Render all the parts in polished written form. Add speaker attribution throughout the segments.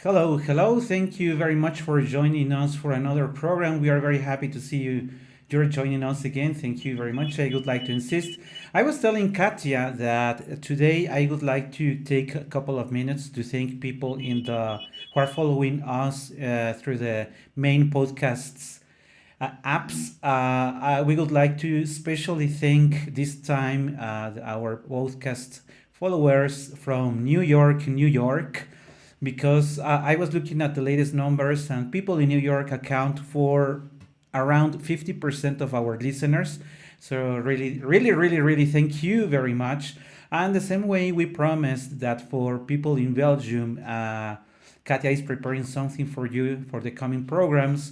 Speaker 1: Hello, hello. Thank you very much for joining us for another program. We are very happy to see you. You're joining us again. Thank you very much. I would like to insist. I was telling Katya that today I would like to take a couple of minutes to thank people in the who are following us through the main podcasts apps. We would like to especially thank this time our podcast followers from New York, New York, because I was looking at the latest numbers and people in New York account for around 50% of our listeners. So really, really, really, really thank you very much. And the same way we promised that for people in Belgium, Katya is preparing something for you for the coming programs.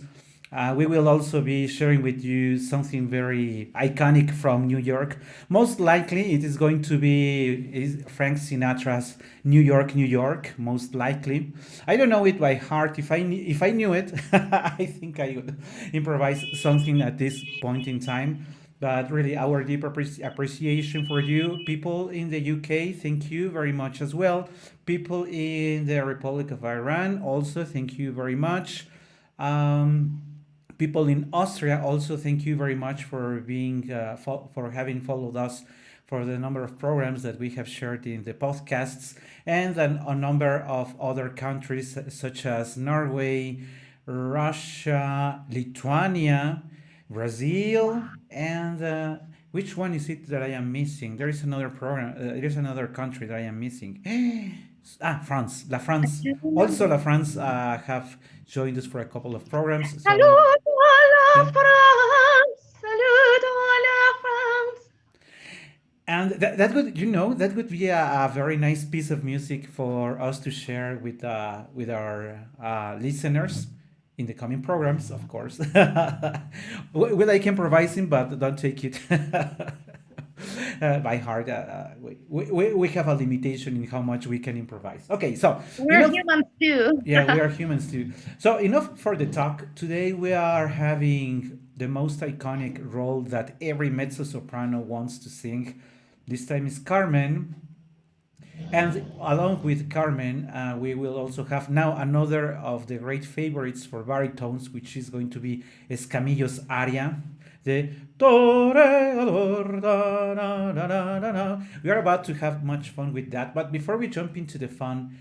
Speaker 1: We will also be sharing with you something very iconic from New York. Most likely, it is going to be Frank Sinatra's "New York, New York." Most likely, I don't know it by heart. If I knew it, I think I would improvise something at this point in time. But really, our deep appreciation for you, people in the UK. Thank you very much as well. People in the Republic of Iran, also thank you very much. Um, People in Austria also thank you very much for being for having followed us for the number of programs that we have shared in the podcasts, and then a number of other countries such as Norway, Russia, Lithuania, Brazil, and which one is it that I am missing? There is another program. There is another country that I am missing. France. La France. Also, La France have joined us for a couple of programs. So
Speaker 2: Salut à la
Speaker 1: yeah,
Speaker 2: France! Salut à la France!
Speaker 1: and that would that would be a very nice piece of music for us to share with our listeners in the coming programs, of course. Well, I can improvise him, but don't take it by heart. We have a limitation in how much we can improvise. Okay, so
Speaker 2: We're
Speaker 1: enough.
Speaker 2: humans too.
Speaker 1: Yeah, we are humans too. So enough for the talk. Today we are having the most iconic role that every mezzo soprano wants to sing. This time is Carmen, and along with Carmen, we will also have now another of the great favorites for barytons, which is going to be Escamillo's aria, the Toreador. Da, da, da, da, da, da. We are about to have much fun with that. But before we jump into the fun,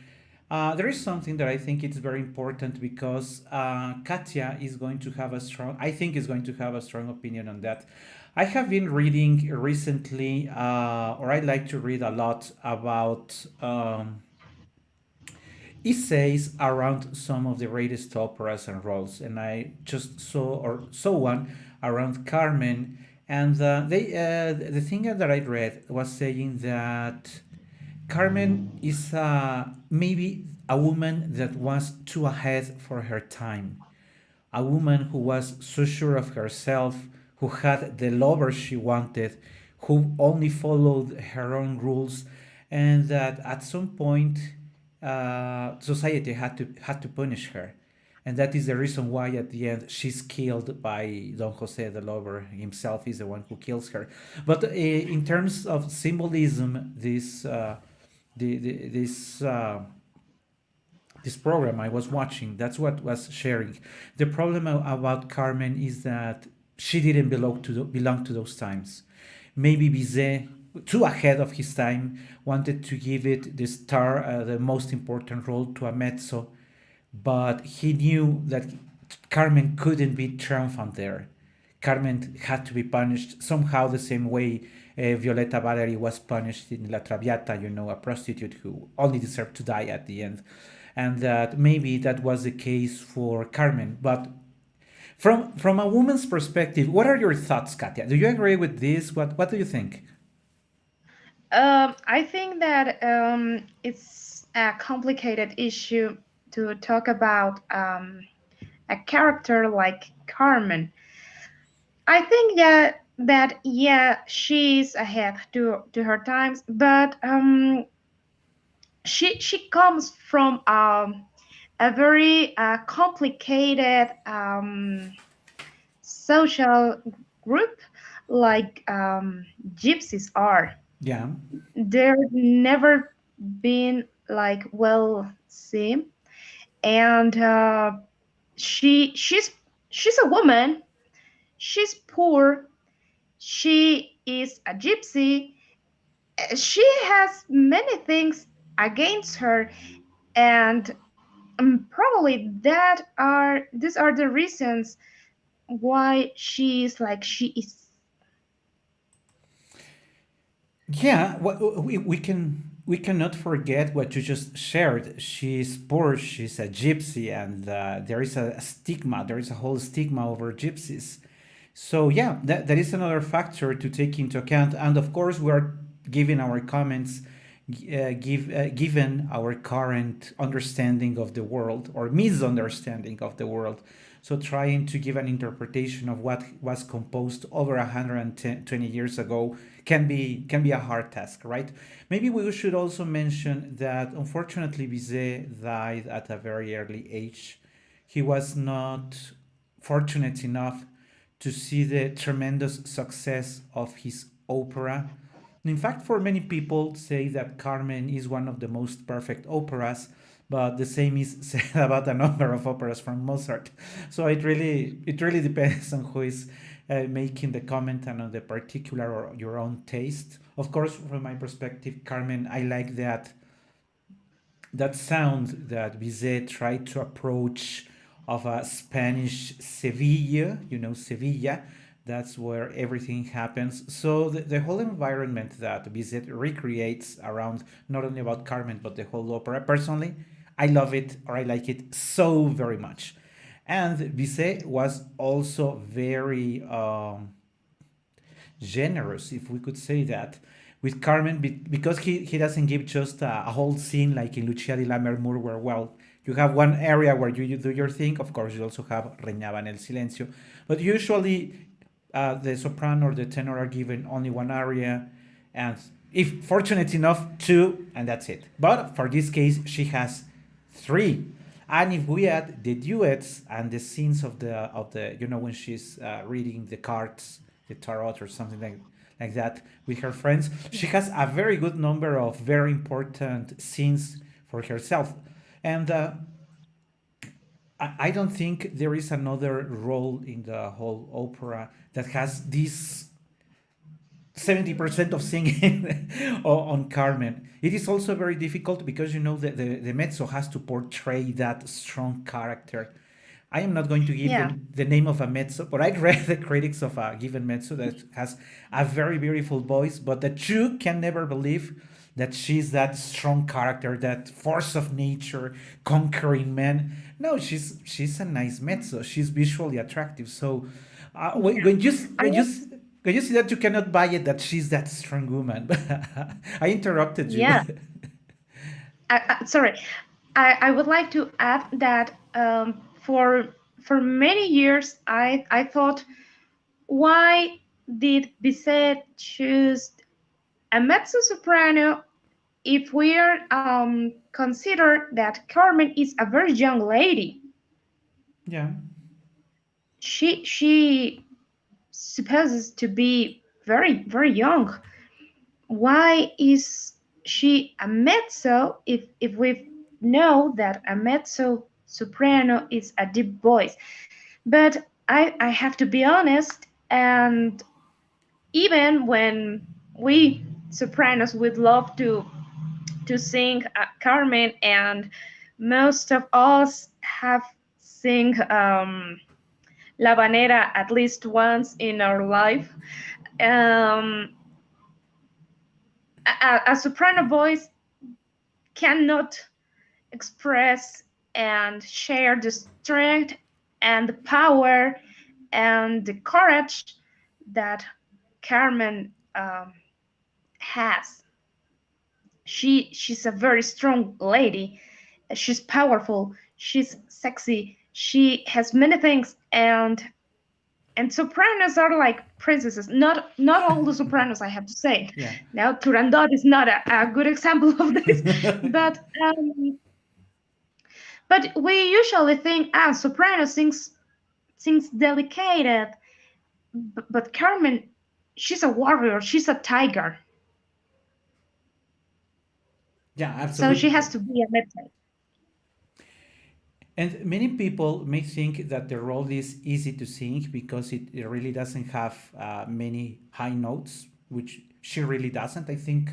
Speaker 1: there is something that I think it's very important because Katya is going to have a strong, I think is going to have a strong opinion on that. I have been reading recently, or I like to read a lot about essays around some of the greatest operas and roles, and I just saw one around Carmen, and the thing that I read was saying that Carmen is maybe a woman that was too ahead for her time, a woman who was so sure of herself, who had the lover she wanted, who only followed her own rules, and that at some point society had to punish her, and that is the reason why at the end she's killed by Don Jose, the lover himself is the one who kills her. But in terms of symbolism, this this program I was watching, that's what was sharing. The problem about Carmen is that she didn't belong to those times. Maybe Bizet, too ahead of his time, wanted to give it the star, the most important role to a mezzo, but he knew that Carmen couldn't be triumphant there. Carmen had to be punished somehow the same way Violetta Valery was punished in La Traviata, a prostitute who only deserved to die at the end. And that maybe that was the case for Carmen. But from a woman's perspective, what are your thoughts, Katya? Do you agree with this? What do you think?
Speaker 2: I think that it's a complicated issue to talk about a character like Carmen. I think that yeah, she's ahead to her times, but she comes from a very complicated social group like gypsies are.
Speaker 1: Yeah.
Speaker 2: They're never been like well seen, and she's a woman. She's poor. She is a gypsy. She has many things against her, and probably that are these are the reasons why she is like she is.
Speaker 1: Yeah, we cannot forget what you just shared. She's poor, she's a gypsy, and there is a stigma. There is a whole stigma over gypsies. So yeah, that is another factor to take into account. And of course, we are giving our comments, given our current understanding of the world or misunderstanding of the world. So trying to give an interpretation of what was composed over 120 years ago can be a hard task, right? Maybe we should also mention that unfortunately Bizet died at a very early age. He was not fortunate enough to see the tremendous success of his opera. In fact, for many people say that Carmen is one of the most perfect operas, but the same is said about a number of operas from Mozart. So it really depends on who is making the comment and on the particular or your own taste. Of course, from my perspective, Carmen, I like that sound that Bizet tried to approach of a Spanish Sevilla, Sevilla. That's where everything happens. So the whole environment that Bizet recreates around not only about Carmen but the whole opera. Personally, I love it or I like it so very much. And Bizet was also very generous, if we could say that, with Carmen because he doesn't give just a whole scene like in Lucia di Lammermoor, where, well, you have one area where you do your thing. Of course, you also have Reñaba en el Silencio. But usually, the soprano or the tenor are given only one aria, and if fortunate enough, two, and that's it. But for this case, she has three. And if we add the duets and the scenes of the when she's reading the cards, the tarot or something like that with her friends, she has a very good number of very important scenes for herself. And I don't think there is another role in the whole opera that has this 70% of singing on Carmen. It is also very difficult because the mezzo has to portray that strong character. I am not going to give
Speaker 2: Yeah,
Speaker 1: the name of a mezzo, but I read the critics of a given mezzo that has a very beautiful voice, but that you can never believe that she's that strong character, that force of nature, conquering men. No, she's a nice mezzo. She's visually attractive. So when,
Speaker 2: yeah.
Speaker 1: when you
Speaker 2: I
Speaker 1: when you
Speaker 2: was,
Speaker 1: when you see that, you cannot buy it that she's that strong woman. I interrupted you.
Speaker 2: yeah. Sorry, I would like to add that for many years I thought, why did Bizet choose a mezzo soprano if we are consider that Carmen is a very young lady?
Speaker 1: Yeah.
Speaker 2: She supposes to be very young. Why is she a mezzo if we know that a mezzo soprano is a deep voice? But I have to be honest, and even when we sopranos would love to sing Carmen, and most of us have sing La Habanera at least once in our life. Um, a soprano voice cannot express and share the strength and the power and the courage that Carmen has. She's a very strong lady. She's powerful. She's sexy. She has many things, and sopranos are like princesses. Not all the sopranos, I have to say.
Speaker 1: Yeah.
Speaker 2: Now Turandot is not a good example of this, but but we usually think, soprano sings delicate, but Carmen, she's a warrior. She's a tiger,
Speaker 1: Yeah,
Speaker 2: so she
Speaker 1: absolutely.
Speaker 2: has to be a mezzo.
Speaker 1: And many people may think that the role is easy to sing because it really doesn't have many high notes, which she really doesn't. I think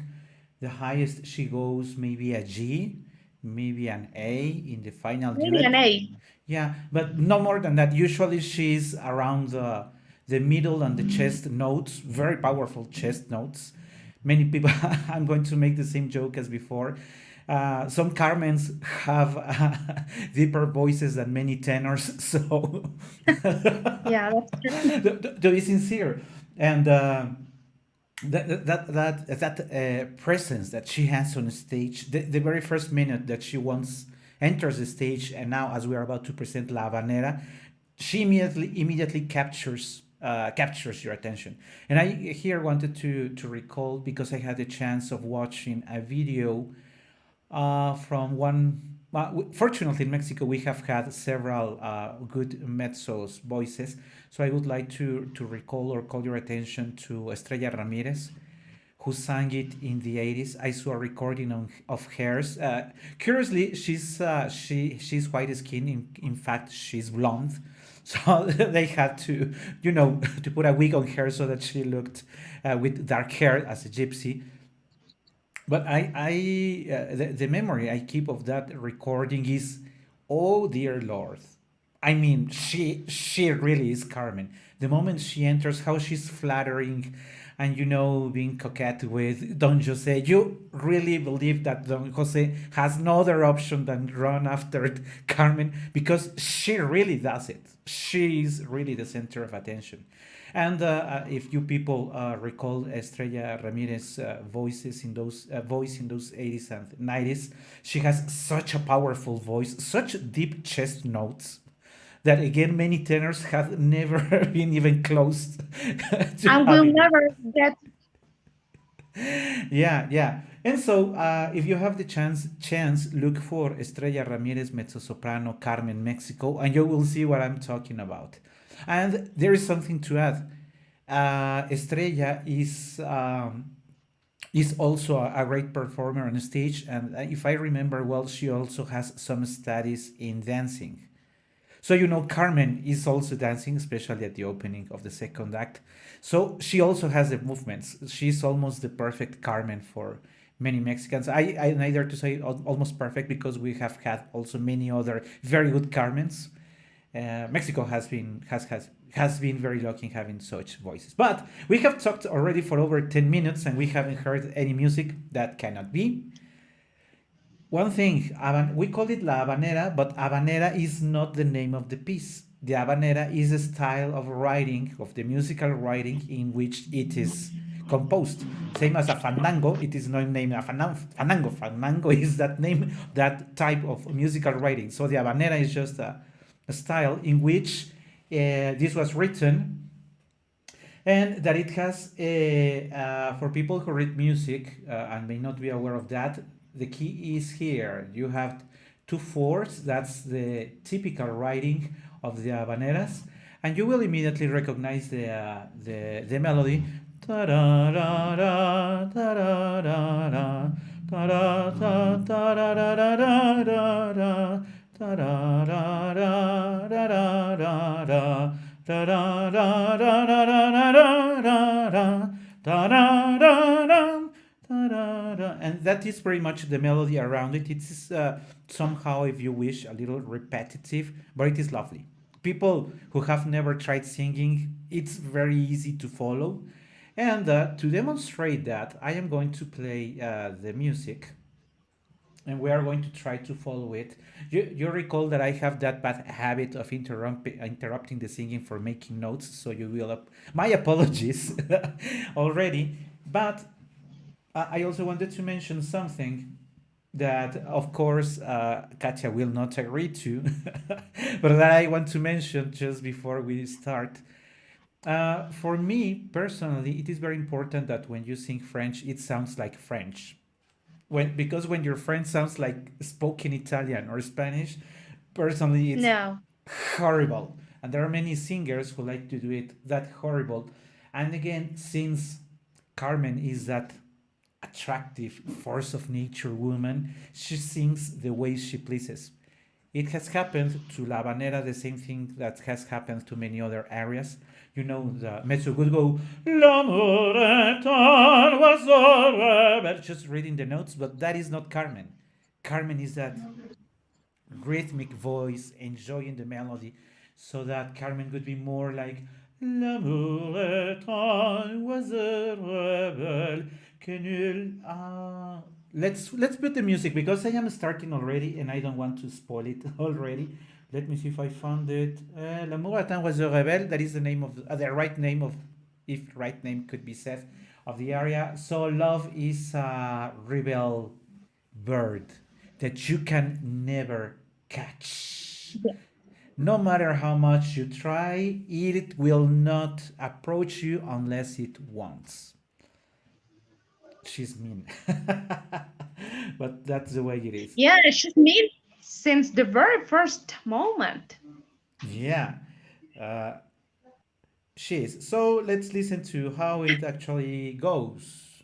Speaker 1: the highest she goes maybe a G, maybe an A in the final
Speaker 2: Maybe
Speaker 1: duet.
Speaker 2: an A.
Speaker 1: Yeah, but no more than that. Usually she's around the middle and the chest notes, very powerful chest notes. Many people, I'm going to make the same joke as before. Some Carmens have deeper voices than many tenors, so
Speaker 2: Yeah, that's true.
Speaker 1: to be sincere. And that presence that she has on stage, the very first minute that she once enters the stage, and now as we are about to present La Habanera, she immediately captures your attention. And I here wanted to recall, because I had the chance of watching a video from one. Fortunately, in Mexico, we have had several good mezzos voices. So I would like to recall or call your attention to Estrella Ramirez, who sang it in the 80s. I saw a recording of hers. Curiously, she's white skin. In fact, she's blonde. So they had to, to put a wig on her so that she looked with dark hair as a gypsy. But the memory I keep of that recording is, oh dear Lord. I mean, she really is Carmen. The moment she enters, how she's flattering, and being coquette with Don Jose, you really believe that Don Jose has no other option than run after Carmen, because she really does it. She's really the center of attention. And if you people recall Estrella Ramirez voice in those 80s and 90s, she has such a powerful voice, such deep chest notes that again many tenors have never been even close to
Speaker 2: And we'll
Speaker 1: having.
Speaker 2: never get.
Speaker 1: Yeah, yeah. And so, if you have the chance, look for Estrella Ramirez mezzo soprano Carmen Mexico, and you will see what I'm talking about. And there is something to add. Estrella is also a great performer on stage, and if I remember well, she also has some studies in dancing. So Carmen is also dancing, especially at the opening of the second act. So she also has the movements. She's almost the perfect Carmen for many Mexicans. I neither to say almost perfect, because we have had also many other very good Carmens. Mexico has been very lucky in having such voices. But we have talked already for over 10 minutes, and we haven't heard any music. That cannot be. One thing, we call it La Habanera, but Habanera is not the name of the piece. The Habanera is a style of writing, of the musical writing in which it is composed. Same as a fandango, it is not named a fandango. Fandango is that name, that type of musical writing. So the Habanera is just a style in which this was written, and that it has for people who read music and may not be aware of that, the key is here. You have 2/4. That's the typical writing of the habaneras, and you will immediately recognize the melody. Ta-da-da-da, ta-da-da-da, ta-da-da, ta-da-da-da-da-da, ta-da-da-da-da-da-da, and that is pretty much the melody around it. It's somehow, if you wish, a little repetitive, but it is lovely. People who have never tried singing, it's very easy to follow. And to demonstrate that, I am going to play the music, and we are going to try to follow it. You recall that I have that bad habit of interrupting the singing for making notes, so you will my apologies already. But I also wanted to mention something that, of course, Katia will not agree to, but that I want to mention just before we start. For me personally, it is very important that when you sing French, it sounds like French. Because when your friend sounds like spoken Italian or Spanish, personally, it's
Speaker 2: No.
Speaker 1: horrible. And there are many singers who like to do it that horrible. And again, since Carmen is that attractive force of nature woman, she sings the way she pleases. It has happened to La Habanera the same thing that has happened to many other areas. You know, the Mezzo would go, L'amour est un oiseau rebelle, just reading the notes, but that is not Carmen. Carmen is that rhythmic voice enjoying the melody, so that Carmen would be more like L'amour est un oiseau rebelle que nul a. Let's put the music because I am starting already and I don't want to spoil it already. Let me see if I found it. L'amour est un oiseau rebelle. That is the name of the right name of, if right name could be said, of the area. So love is a rebel bird that you can never catch. No matter how much you try, it will not approach you unless it wants. She's mean. But that's the way it is.
Speaker 2: Yeah, she's mean since the very first moment.
Speaker 1: Yeah, uh, she is. So let's listen to how it actually goes.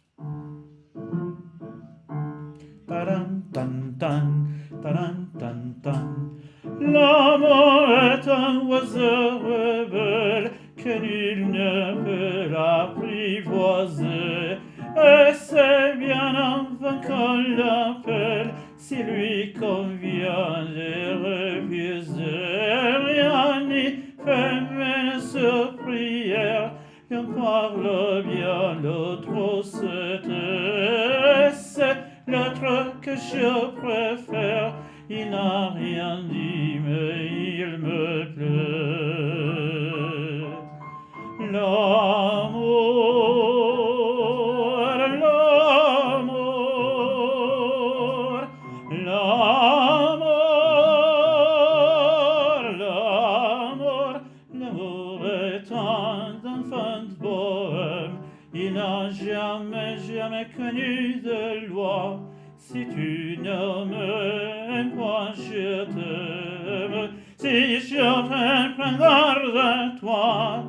Speaker 1: Taran, tan, tan, taran, tan, tan. L'amour est un oiseau rebelle que nul ne peut l'apprivoiser. Et c'est bien enfin qu'on l'appelle, si lui convient de refuser. Rien n'y fait mène sur prière, qu'un parle bien, l'autre se tait. C'est l'autre que je préfère, il n'a rien dit, mais il me plaît. L'amour, l'amour, l'amour, l'amour, l'amour est un enfant bohème, il n'a jamais, jamais connu de loi. Si tu ne m'aimes pas, je t'aime. Si je t'aime, prends garde à toi.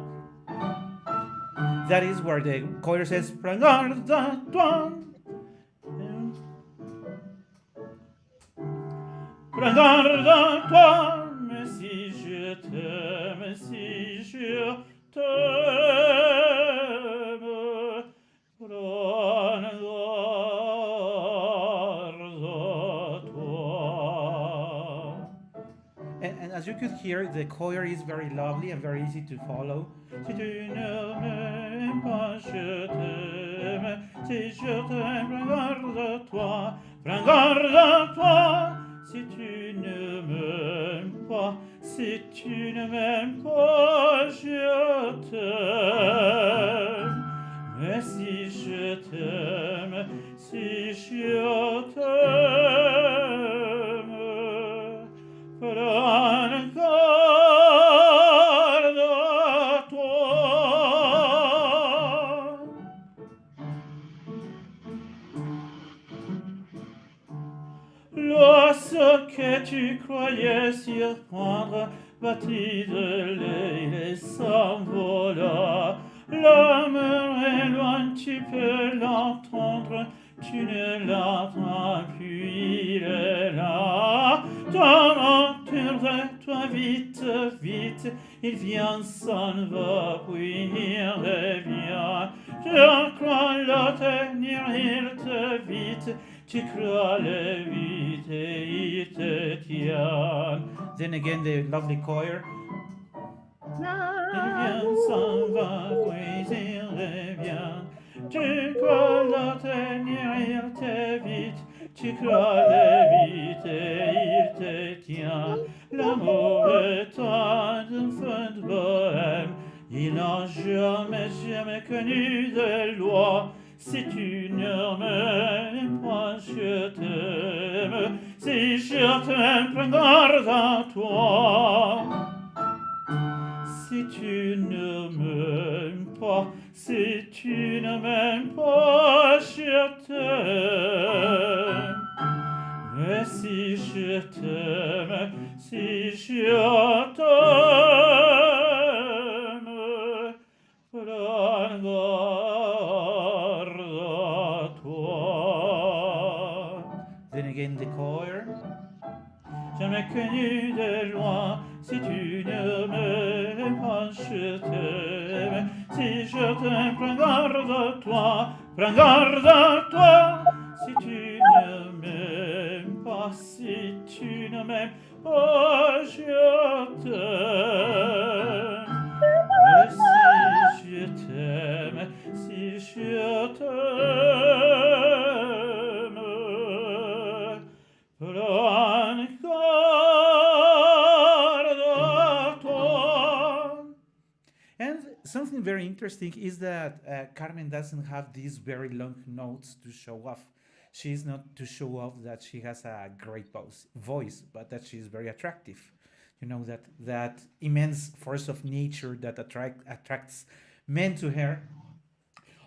Speaker 1: That is where the choir says, prends garde à toi. Prends garde à toi. Mais si je t'aime, si je t'aime, prends garde. And as you could hear, the choir is very lovely and very easy to follow. Si tu ne m'aimes pas, je t'aime. Si je t'aime, prends garde à toi. Prends garde à toi. Si tu ne m'aimes pas, si tu ne m'aimes pas, je t'aime. Mais si je t'aime, si je t'aime, prends garde à toi. L'oiseau que tu croyais surprendre, battit de l'aile et s'envola. L'homme est loin, tu peux l'entendre, tu ne l'entends plus, il est là. Ton retour de toi vite, vite, il vient, s'en va, puis il revient. Je crois le tenir, il te vite, tu crois le vite et il te tient. Then again the lovely choir. Il vient, s'en va, puis il revient. Tu crois le tenir, il te vite, tu crois le vite et il te tient. L'amour est un enfant de bohème, il n'a jamais, jamais connu de loi. Si tu ne m'aimes pas, je t'aime. Si je t'aime, prends garde à toi. Si tu ne m'aimes pas, si tu ne m'aimes pas, je t'aime. Mais si je t'aime, si je t'aime, prends garde à toi. Then again the choir. jamais connu de joie. Si tu ne m'aimes pas, je t'aime. Si je t'aime, prends garde à toi, prends garde à toi. Si tu ne m'aimes pas, si tu ne m'aimes pas, je t'aime. Mais si je t'aime, si je t'aime, prends garde à toi. And something very interesting is that Carmen doesn't have these very long notes to show off. She is not to show off that she has a great voice, but that she is very attractive. You know that immense force of nature that attracts men to her.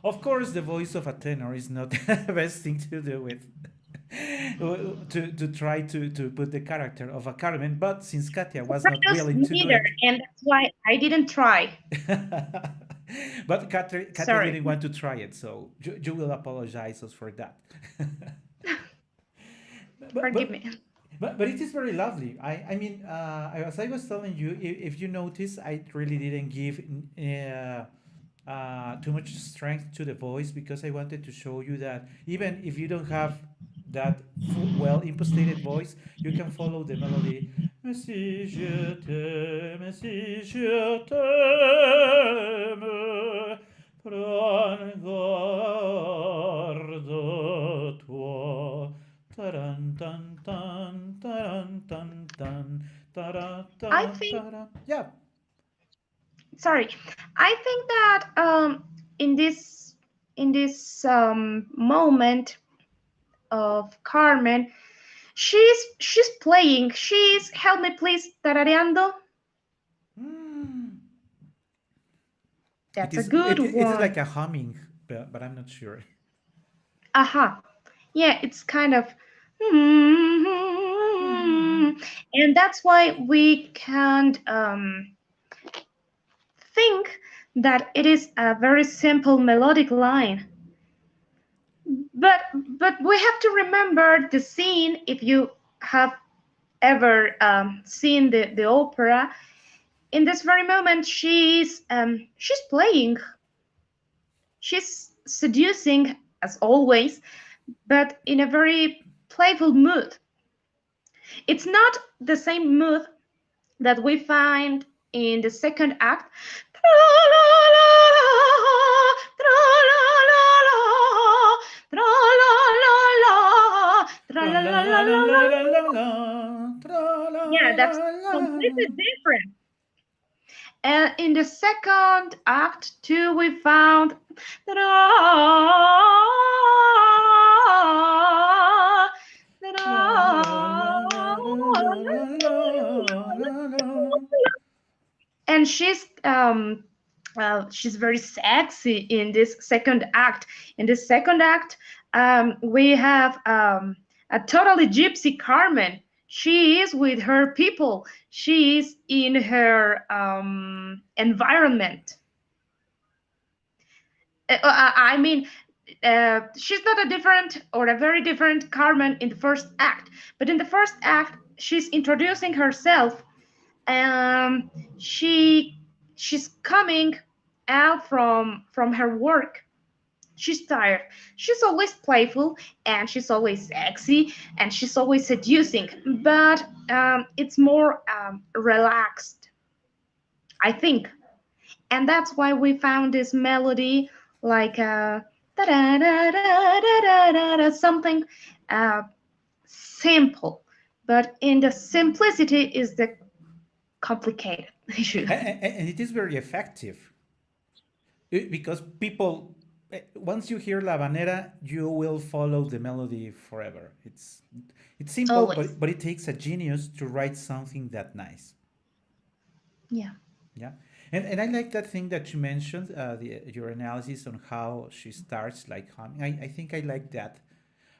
Speaker 1: Of course, the voice of a tenor is not the best thing to do with to try to put the character of a Carmen, but since Katia was not
Speaker 2: Sopranos
Speaker 1: willing to do
Speaker 2: neither,
Speaker 1: it,
Speaker 2: and that's why I didn't try.
Speaker 1: but Katia
Speaker 2: Sorry.
Speaker 1: didn't want to try it, so you will apologize us for that. but,
Speaker 2: Forgive
Speaker 1: but
Speaker 2: me.
Speaker 1: but it is very lovely. I mean, as I was telling you, if you notice, I really didn't give too much strength to the voice because I wanted to show you that even if you don't have that well impostated voice, you can follow the melody. Mais si je t'aime, si je t'aime, prends garde toi. Taran tan tan taran tan tan tara
Speaker 2: I
Speaker 1: tan
Speaker 2: think,
Speaker 1: tara. Yeah.
Speaker 2: sorry, I think that in this moment of Carmen, she's playing. She's help me please tarareando.
Speaker 1: Mm.
Speaker 2: That's a good
Speaker 1: It is like
Speaker 2: one.
Speaker 1: a humming, but I'm not sure.
Speaker 2: Aha. Yeah, it's kind of
Speaker 1: Mm.
Speaker 2: and that's why we can't think that it is a very simple melodic line. But but we have to remember the scene if you have ever seen the opera. In this very moment, she's playing, she's seducing as always, but in a very playful mood. It's not the same mood that we find in the second act.
Speaker 1: Tra la la la la la la la. Tra la
Speaker 2: Yeah, that's
Speaker 1: la la.
Speaker 2: completely different. And in the second act too, we found
Speaker 1: La la la la la la la la la la.
Speaker 2: and she's very sexy in this second act. In the second act, we have a totally gypsy Carmen. She is with her people. She is in her environment. I mean, she's not a different or a very different Carmen in the first act, but in the first act, she's introducing herself. Um, she's coming out from her work. She's tired. She's always playful and she's always sexy and she's always seducing, but it's more relaxed, I think, and that's why we found this melody like something uh, simple, but in the simplicity is the complicated issue.
Speaker 1: And it is very effective because people, once you hear La Habanera, you will follow the melody forever. It's simple,
Speaker 2: Always.
Speaker 1: but it takes a genius to write something that nice.
Speaker 2: Yeah.
Speaker 1: Yeah, and I like that thing that you mentioned, your analysis on how she starts like humming. I think I like that,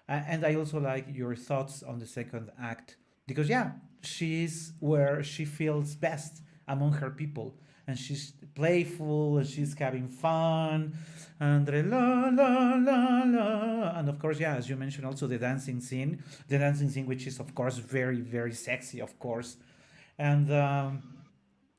Speaker 1: and I also like your thoughts on the second act because yeah, she is where she feels best among her people. and she's playful and she's having fun, and la la la la, and of course, yeah, as you mentioned, also the dancing scene, which is of course very very sexy, of course, and.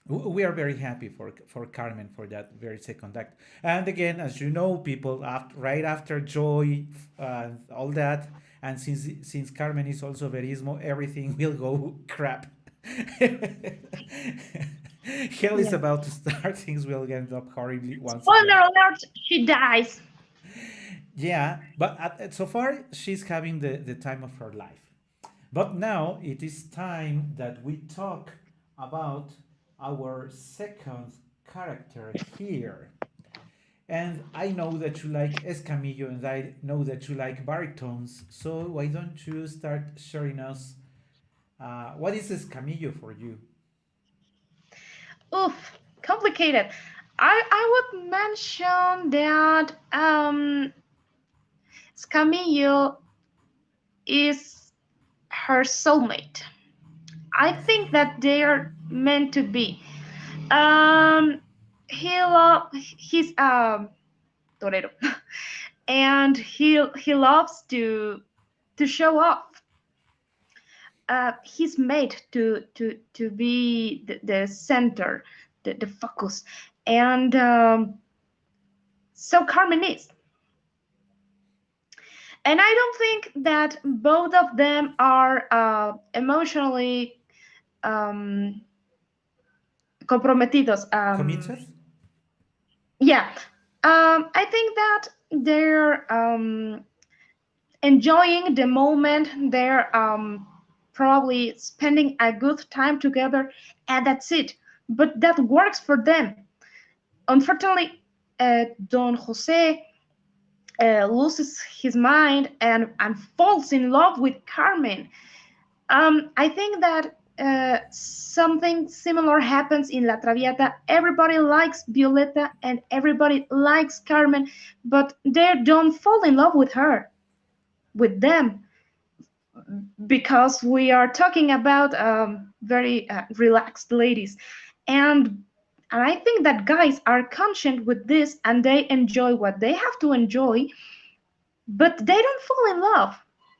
Speaker 1: We are very happy for Carmen for that very second act. And again, as you know, people right after Joy, all that, and since Carmen is also verismo, everything will go crap. Hell is
Speaker 2: Yeah.
Speaker 1: about to start. Things will end up horribly once
Speaker 2: Spoiler
Speaker 1: again.
Speaker 2: alert, she dies.
Speaker 1: Yeah, but so far she's having the time of her life. But now it is time that we talk about our second character here. And I know that you like Escamillo and I know that you like barytons. So why don't you start sharing us what is Escamillo for you?
Speaker 2: Oof, complicated. I would mention that Scamillo is her soulmate. I think that they are meant to be. Um, he's torero, and he loves to show off. He's made to be the center, the focus, and so Carmen is. And I don't think that both of them are emotionally um, comprometidos.
Speaker 1: Committed?
Speaker 2: Yeah, I think that they're enjoying the moment. They're probably spending a good time together, and that's it. But that works for them. Unfortunately, Don Jose loses his mind and falls in love with Carmen. I think that something similar happens in La Traviata. Everybody likes Violeta and everybody likes Carmen, but they don't fall in love with her, with them, because we are talking about very relaxed ladies. And I think that guys are conscient with this and they enjoy what they have to enjoy, but they don't fall in love.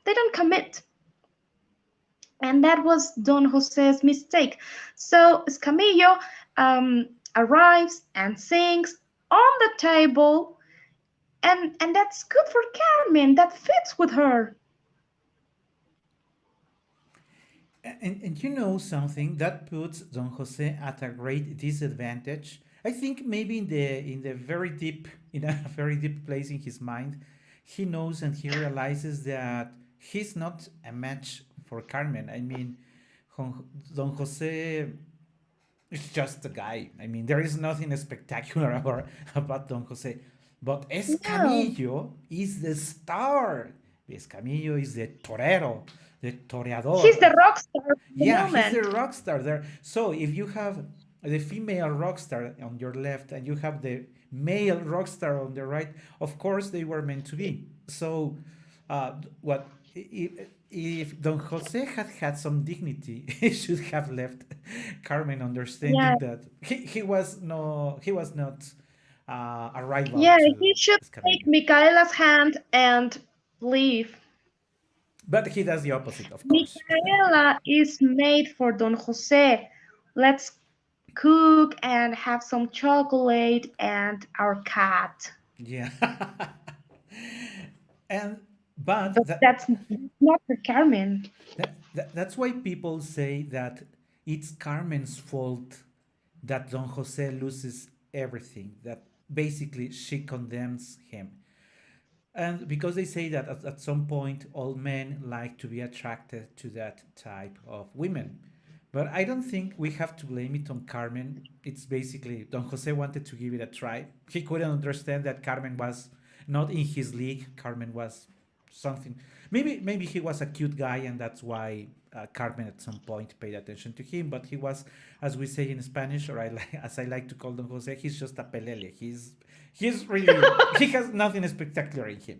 Speaker 2: They don't commit. And that was Don Jose's mistake. So Escamillo arrives and sings on the table, and that's good for Carmen. That fits with her.
Speaker 1: And you know something that puts Don Jose at a great disadvantage. I think maybe in the very deep in a very deep place in his mind, he knows and he realizes that he's not a match for Carmen. I mean, Don Jose is just a guy. I mean, there is nothing spectacular about Don Jose. But
Speaker 2: No,
Speaker 1: Escamillo is the star. Escamillo is the torero, the
Speaker 2: he's
Speaker 1: toreador
Speaker 2: the
Speaker 1: of.
Speaker 2: rock star of the
Speaker 1: Yeah, he's the
Speaker 2: moment.
Speaker 1: rock star there. So if you have the female rock star on your left and you have the male rock star on the right, of course they were meant to be. So, what if Don Jose had had some dignity, he should have left Carmen
Speaker 2: Yeah,
Speaker 1: understanding that he was not a rival
Speaker 2: yeah,
Speaker 1: to
Speaker 2: he should take
Speaker 1: Escamillo.
Speaker 2: Micaela's hand and leave.
Speaker 1: But he does the opposite, of course.
Speaker 2: Micaela is made for Don Jose. Let's cook and have some chocolate and our cat.
Speaker 1: Yeah. and but
Speaker 2: But that's not for Carmen.
Speaker 1: that's why people say that it's Carmen's fault that Don Jose loses everything, that basically she condemns him. And because they say that at some point all men like to be attracted to that type of women. But I don't think we have to blame it on Carmen. It's basically Don Jose wanted to give it a try. He couldn't understand that Carmen was not in his league. Carmen was something. Maybe he was a cute guy, and that's why Carmen at some point paid attention to him. But he was, as we say in Spanish, or as I like to call Don Jose, he's just a pelele. He's really he has nothing spectacular in him.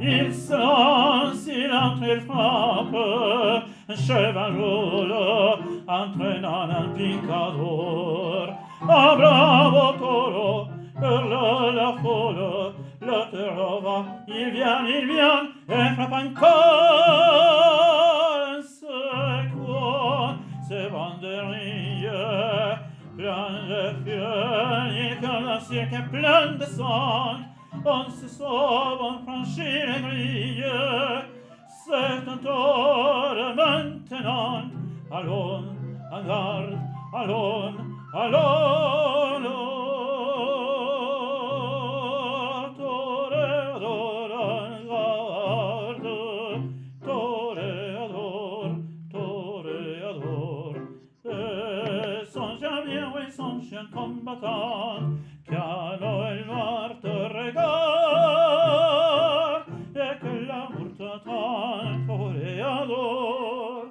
Speaker 1: Il son silente il frappe, un cheval roule, entraînant un picador. Un bravo taureau, hurle la foule, le taureau va, il vient, et frappe encore. C'est quoi, ces banderilles, plein de feuilles, que le cirque est plein de sang. On se sauve, on franchit les grilles. C'est un tort maintenant. Allons, en garde, allons, allons. Toreador, en garde. Toreador, toreador. Et son chien bien, oui, son chien combattant. Piano il noir te regarde et que l'amour t'attend, toréador.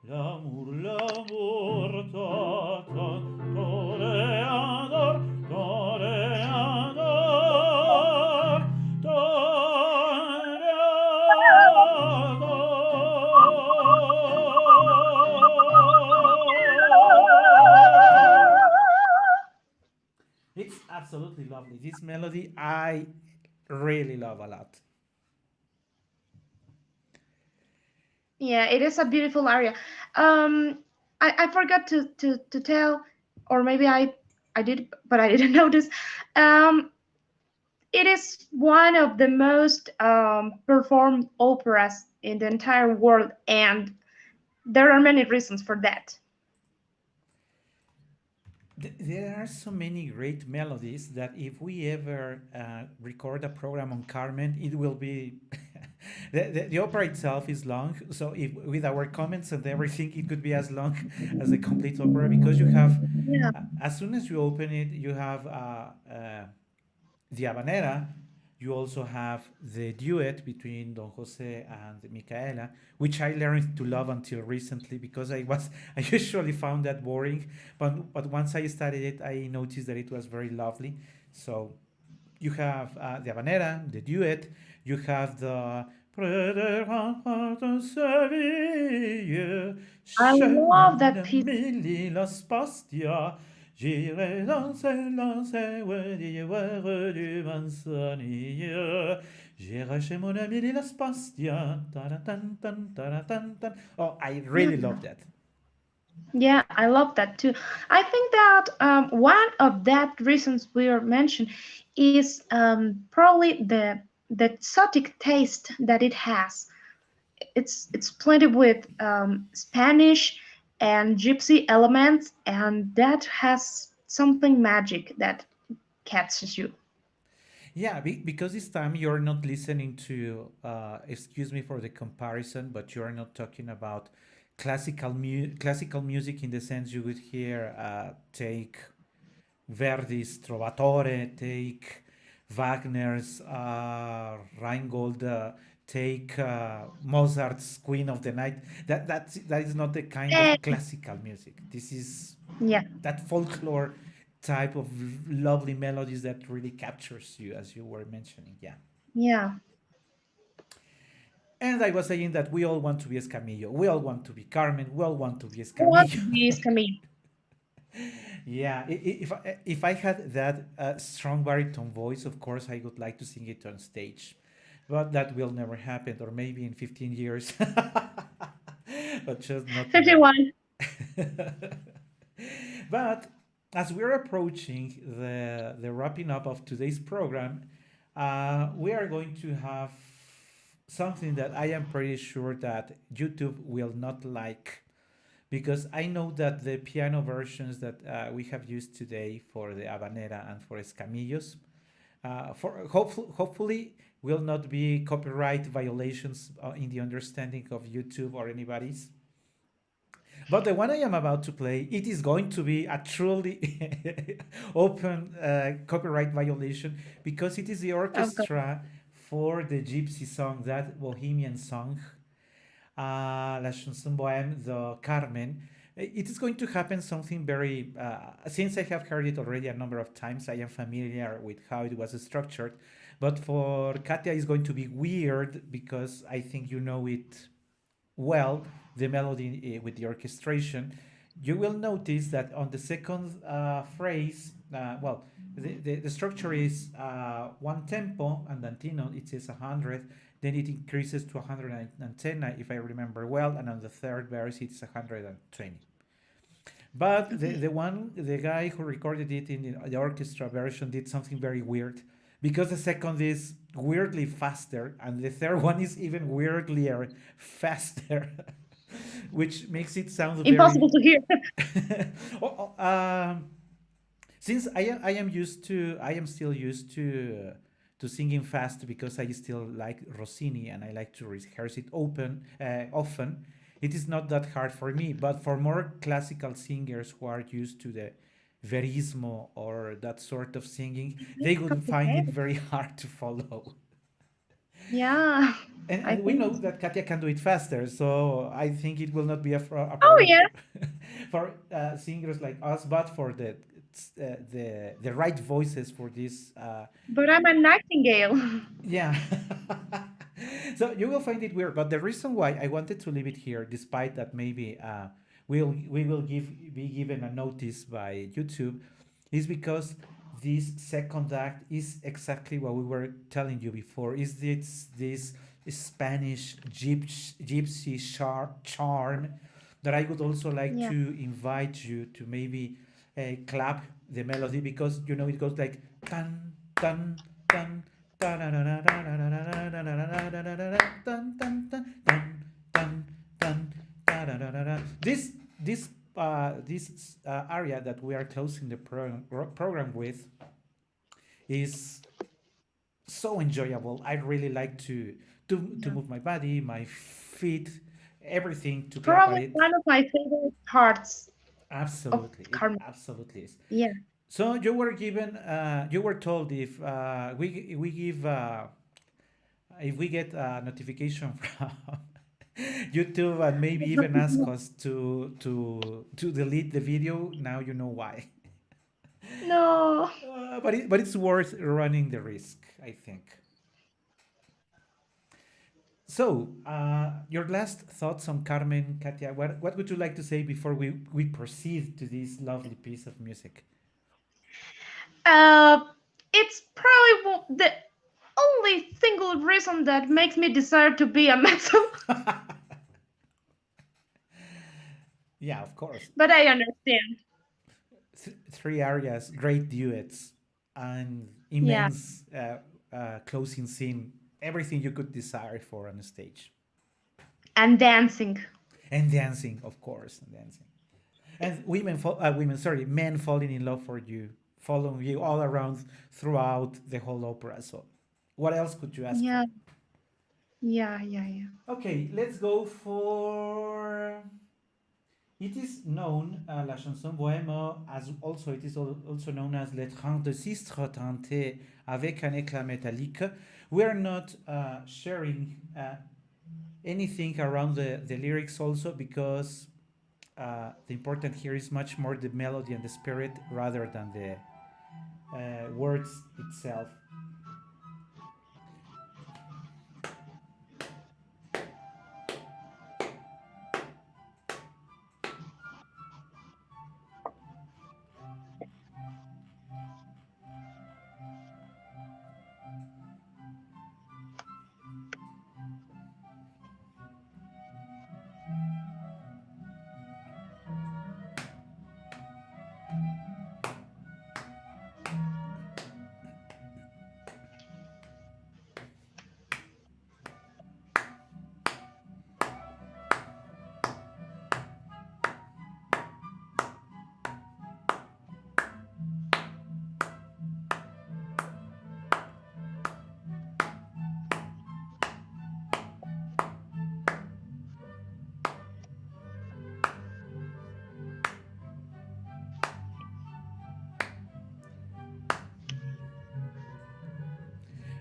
Speaker 1: L'amour, l'amour t'attend, toréador, toréador, toreador. It's absolutely lovely. This melody I really love a lot.
Speaker 2: Yeah, it is a beautiful aria. Um, I forgot to tell, or maybe I did, but I didn't notice. Um, it is one of the most performed operas in the entire world, and there are many reasons for that.
Speaker 1: There are so many great melodies that if we ever record a program on Carmen, it will be. The opera itself is long, so if with our comments and everything, it could be as long as the complete opera because you have,
Speaker 2: Yeah.
Speaker 1: as soon as you open it, you have the Habanera. You also have the duet between Don José and Micaela, which I learned to love until recently because I usually found that boring, but once I studied it, I noticed that it was very lovely. So you have the Habanera, the duet, you have the Près des remparts de Séville,
Speaker 2: I love that
Speaker 1: chemin
Speaker 2: piece.
Speaker 1: mille las pastia, j'irai danser, danser, ouais, du manzanille. J'irai chez mon ami Las Pastia. Taratan, taratan. Oh, I really
Speaker 2: Yeah.
Speaker 1: love that.
Speaker 2: Yeah, I love that too. I think that one of that reasons we are mentioned is probably the exotic taste that it has. It's plenty with Spanish and gypsy elements, and that has something magic that catches you.
Speaker 1: Yeah, because this time you're not listening to, excuse me for the comparison, but you're not talking about classical music in the sense you would hear, take Verdi's Trovatore, take Wagner's Rheingold, take Mozart's Queen of the Night. That is not the kind
Speaker 2: Eh,
Speaker 1: of classical music. This is
Speaker 2: yeah,
Speaker 1: that folklore type of lovely melodies that really captures you, as you were mentioning. Yeah.
Speaker 2: yeah.
Speaker 1: And I was saying that we all want to be Escamillo. We all want to be Carmen. We all want to be
Speaker 2: What
Speaker 1: Escamillo.
Speaker 2: is Camille?
Speaker 1: Yeah, if I had that strong baritone voice, of course, I would like to sing it on stage, but that will never happen, or maybe in 15 years, but just not today.
Speaker 2: 51.
Speaker 1: But as we're approaching the wrapping up of today's program, we are going to have something that I am pretty sure that YouTube will not like because I know that the piano versions that we have used today for the Habanera and for Escamillos, hopefully will not be copyright violations in the understanding of YouTube or anybody's. But the one I am about to play, it is going to be a truly open copyright violation because it is the
Speaker 2: Okay.
Speaker 1: orchestra for the Gypsy song, that Bohemian song. La chanson bohème, the Carmen. It is going to happen something very. Since I have heard it already a number of times, I am familiar with how it was structured. But for Katia, it's going to be weird because I think you know it well, the melody with the orchestration. You will notice that on the second phrase, the structure is one tempo, and Antino it says 100, then it increases to 110, if I remember well, and on the third verse it's 120. But
Speaker 2: Okay.
Speaker 1: the guy who recorded it in the orchestra version did something very weird because the second is weirdly faster and the third one is even weirdlier faster, which makes it sound very.
Speaker 2: Impossible to hear.
Speaker 1: Oh, since I am still used to singing fast because I still like Rossini and I like to rehearse it often. It is not that hard for me, but for more classical singers who are used to the verismo or that sort of singing, they
Speaker 2: It's
Speaker 1: would find it
Speaker 2: complicated.
Speaker 1: very hard to follow.
Speaker 2: Yeah, I
Speaker 1: And we
Speaker 2: think.
Speaker 1: know that Katia can do it faster, so I think it will not be a
Speaker 2: Oh
Speaker 1: problem
Speaker 2: yeah,
Speaker 1: for singers like us, but for the right voices for this.
Speaker 2: but I'm a nightingale.
Speaker 1: Yeah. So you will find it weird, but the reason why I wanted to leave it here, despite that maybe we will be given a notice by YouTube, is because this second act is exactly what we were telling you before. Is this Spanish gypsy charm that I would also like
Speaker 2: Yeah.
Speaker 1: to invite you to maybe clap the melody because you know it goes like tan tan tan this area that we are closing the program with is so enjoyable. I really like to
Speaker 2: Yeah.
Speaker 1: move my body, my feet, everything to clap at
Speaker 2: Probably
Speaker 1: it.
Speaker 2: one of my favorite parts of
Speaker 1: Absolutely, it
Speaker 2: Carmen.
Speaker 1: absolutely is.
Speaker 2: Yeah.
Speaker 1: So you were told if we give if we get a notification from YouTube and maybe even ask us to delete the video, now you know why.
Speaker 2: No.
Speaker 1: But it's worth running the risk, I think. So, your last thoughts on Carmen, Katia? What would you like to say before we proceed to this lovely piece of music?
Speaker 2: Uh, it's probably the only single reason that makes me desire to be a mezzo.
Speaker 1: Yeah, of course.
Speaker 2: But I understand.
Speaker 1: Three arias, great duets, and
Speaker 2: Yeah.
Speaker 1: immense closing scene. Everything you could desire for on a stage.
Speaker 2: And dancing.
Speaker 1: And dancing, of course, and dancing. And sorry, men falling in love for you, following you all around throughout the whole opera. So, what else could you ask for?
Speaker 2: Yeah. Yeah. Yeah. Yeah.
Speaker 1: Okay, let's go for. It is known, la chanson bohème, as also it is also known as les 36 tentés avec un éclat métallique. We are not sharing anything around the lyrics also because the important here is much more the melody and the spirit rather than the words itself.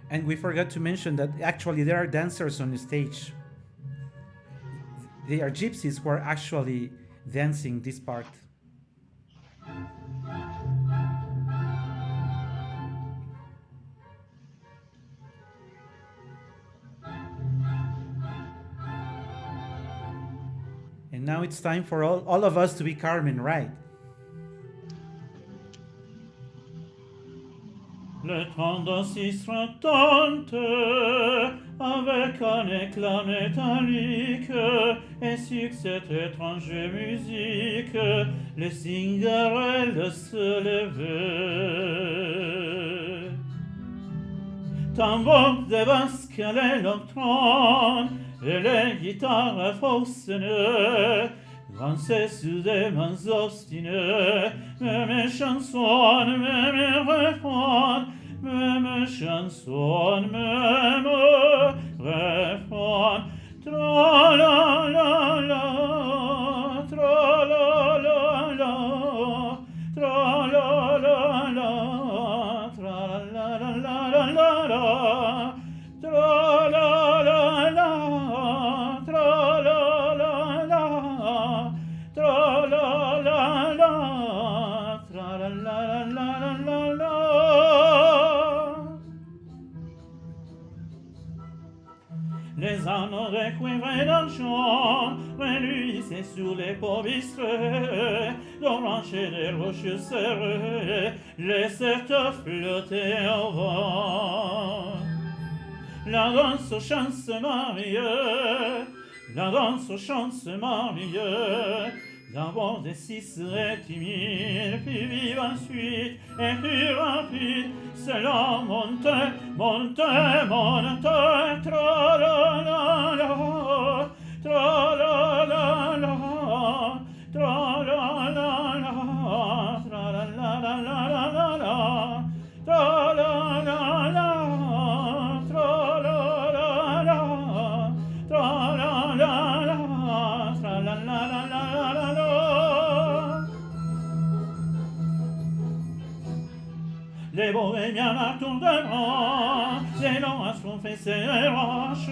Speaker 1: And we forgot to mention that actually there are dancers on the stage. they are gypsies who are actually dancing this part. And now it's time for all of us to be Carmen, right?
Speaker 3: Le tendance tente avec un éclat métallique et sur cette étrange musique les cigales se levaient. Tambour de basque l'électron et les guitares fausses dansaient sous des mains obstinées, même chansons, même refrains, même chansons, même refrains. Tra la la la, tra la la la, tra la la la, tra la la la la la la, tra la la la, tra la la la, tra la la la, tra la la la la la. Les anneaux de cuivre et d'argent reluisaient sur les peaux bistrées, d'oranges des roches serrées, les certes flottaient au vent. La danse aux chants se mariait, la danse aux chants se mariait, d'abord des six et timides, puis vive ensuite et plus rapide, cela montait, montait, montait, tra la la la, tra la la la, tra la la la, tra la la la la la la, tra la la la, tra la la la, tra la la la, tra la la la la la la. Les bohémiens à tour de bras, les longs à tromper ses roches,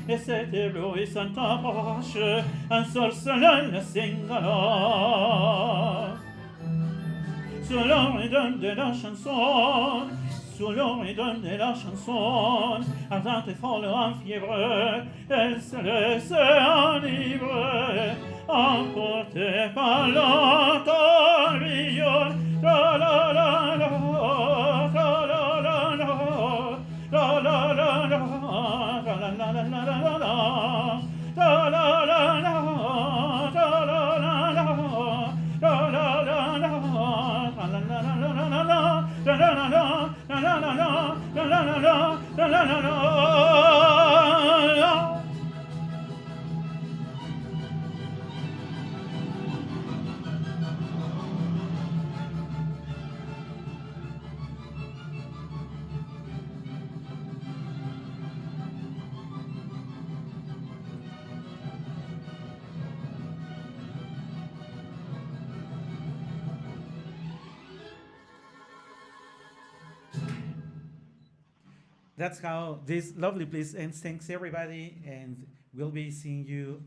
Speaker 3: et cet éblouissant approche, un sol seul le singala. Sous le rythme de la chanson, sous le rythme de la chanson, ardente et folle en fièvre, elle se laissait enivrer, emportée par le tourbillon. Tra la la la, tra la la la, tra la la la, tra la la la la la la, tra la la la, tra la la la, tra la la la, tra la la la la la la, tra la la la, tra la la la, tra la la la, tra la la la.
Speaker 1: That's how this lovely place ends. Thanks everybody, and we'll be seeing you